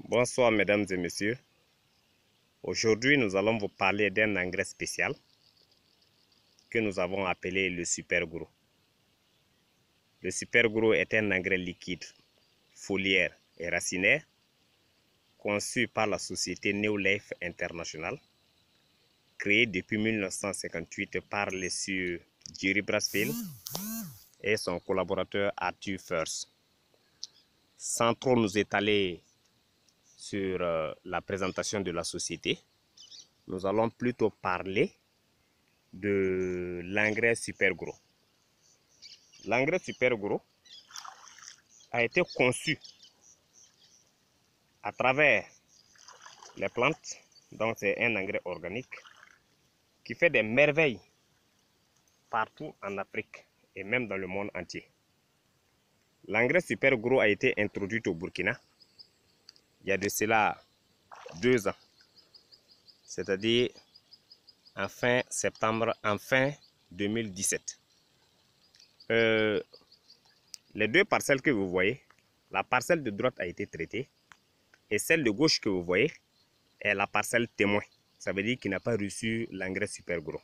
Bonsoir mesdames et messieurs. Aujourd'hui nous allons vous parler d'un engrais spécial que nous avons appelé le Super Gros. Le Super Gros est un engrais liquide, foliaire et racinaire conçu par la société Neolife International, créé depuis 1958 par les sieurs Jerry Brasfield et son collaborateur Arthur First. Sans trop nous étaler sur la présentation de la société, nous allons plutôt parler de l'engrais Super Gros. L'engrais Super Gros a été conçu à travers les plantes, donc c'est un engrais organique qui fait des merveilles partout en Afrique et même dans le monde entier. L'engrais Super Gros a été introduit au Burkina il y a de cela 2 ans, c'est-à-dire en fin septembre, en fin 2017. Les 2 parcelles que vous voyez, la parcelle de droite a été traitée et celle de gauche que vous voyez est la parcelle témoin. Ça veut dire qu'il n'a pas reçu l'engrais Super Gros.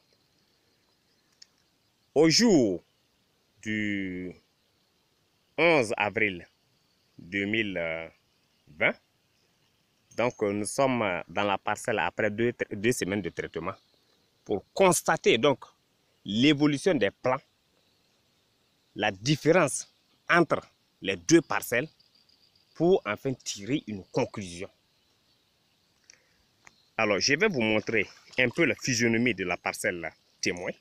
Au jour du 11 avril 2020, donc nous sommes dans la parcelle après 2 semaines de traitement pour constater donc l'évolution des plants, la différence entre les 2 parcelles pour enfin tirer une conclusion. Alors, je vais vous montrer un peu la physionomie de la parcelle témoin.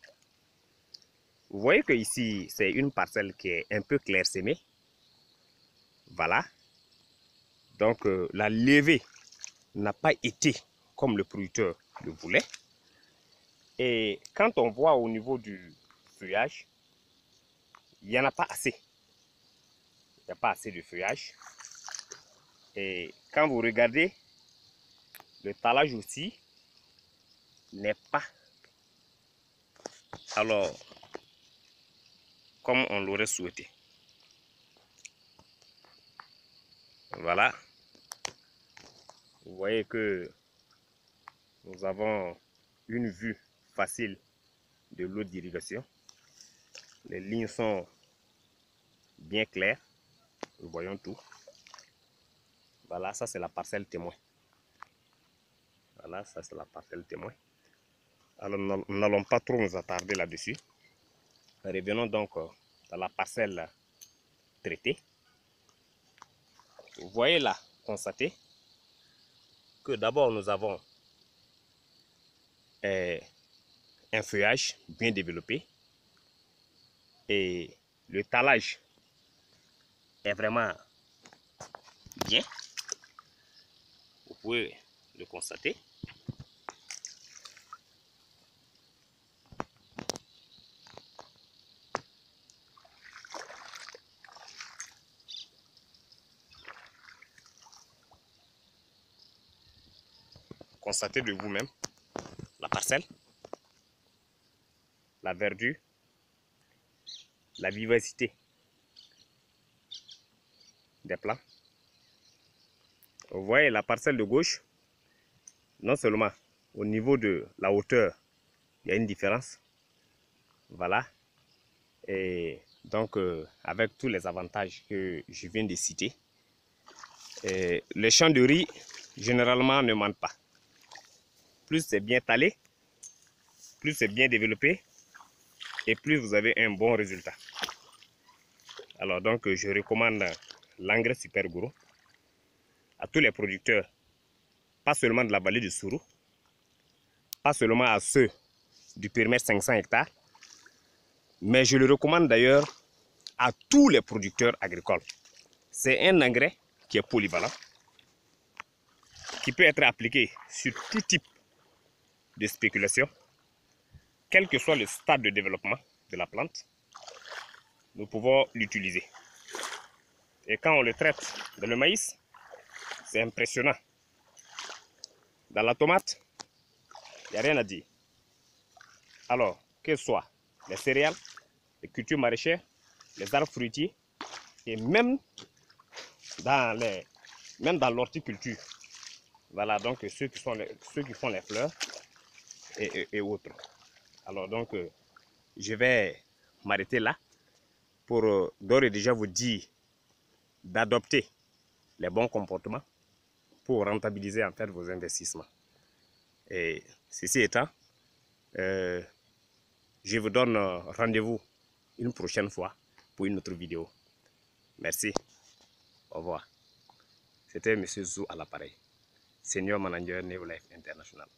Vous voyez que ici, c'est une parcelle qui est un peu clairsemée. Voilà. Donc, la levée n'a pas été comme le producteur le voulait. Et quand on voit au niveau du feuillage, il n'y en a pas assez. Il n'y a pas assez de feuillage. Et quand vous regardez, le talage aussi n'est pas alors comme on l'aurait souhaité. Voilà. Vous voyez que nous avons une vue facile de l'eau d'irrigation. Les lignes sont bien claires. Nous voyons tout. Voilà, ça c'est la parcelle témoin. Voilà, ça c'est la parcelle témoin. Alors nous n'allons pas trop nous attarder là-dessus. Revenons donc dans la parcelle traitée. Vous voyez là, constatez que d'abord nous avons un feuillage bien développé et le talage est vraiment bien. Vous pouvez le constater. Constatez de vous-même la parcelle, la verdure, la vivacité des plants. Vous voyez la parcelle de gauche, non seulement au niveau de la hauteur, il y a une différence. Voilà. Et donc, avec tous les avantages que je viens de citer, les champs de riz, généralement, ne mentent pas. Plus c'est bien talé, plus c'est bien développé, et plus vous avez un bon résultat. Alors donc, je recommande l'engrais Super Gros à tous les producteurs, pas seulement de la vallée du Sourou, pas seulement à ceux du périmètre 500 hectares, mais je le recommande d'ailleurs à tous les producteurs agricoles. C'est un engrais qui est polyvalent, qui peut être appliqué sur tout type de spéculation, quel que soit le stade de développement de la plante, nous pouvons l'utiliser. Et quand on le traite dans le maïs, c'est impressionnant. Dans la tomate, il n'y a rien à dire. Alors, que ce soit les céréales, les cultures maraîchères, les arbres fruitiers, et même dans les même dans l'horticulture. Voilà, donc ceux qui font les fleurs et autres. Alors donc, je vais m'arrêter là pour d'ores et déjà vous dire d'adopter les bons comportements pour rentabiliser en fait vos investissements. Et ceci étant, je vous donne rendez-vous une prochaine fois pour une autre vidéo. Merci. Au revoir. C'était M. Zou à l'appareil. Senior Manager Neolife International.